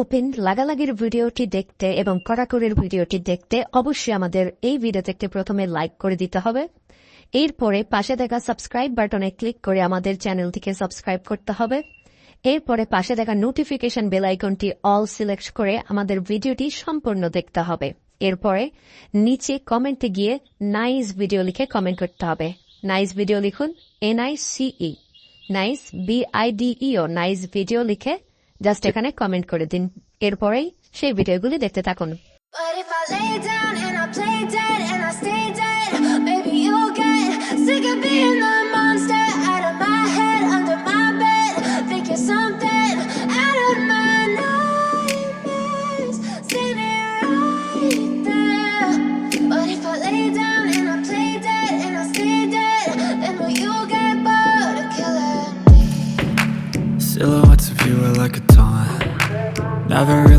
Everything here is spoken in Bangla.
ওপেন লাগালাগির ভিডিওটি দেখতে এবং কড়াকড়ির ভিডিওটি দেখতে অবশ্যই আমাদের এই ভিডিওতে একটি প্রথমে লাইক করে দিতে হবে। এরপরে পাশে দেখা সাবস্ক্রাইব বাটনে ক্লিক করে আমাদের চ্যানেলটিকে সাবস্ক্রাইব করতে হবে। এরপরে পাশে দেখা নোটিফিকেশন বেল আইকনটি অল সিলেক্ট করে আমাদের ভিডিওটি সম্পূর্ণ দেখতে হবে। এরপরে নিচে কমেন্টে গিয়ে নাইস ভিডিও লিখে কমেন্ট করতে হবে। নাইস ভিডিও লিখুন, NICE, nice BIDEO, nice video লিখে জাস্ট এখানে কমেন্ট করে দিন। এরপরেই সেই ভিডিওগুলি দেখতে থাকুন। But if I lay down and I play dead and I stay dead, maybe you'll get sick of being the monster out of my head, under my bed. Think you're something out of my nightmares, standing right there. But if I lay down and I play dead and I stay dead, then will you get bored of killing me? Silhouettes of you are like a taunt. Never really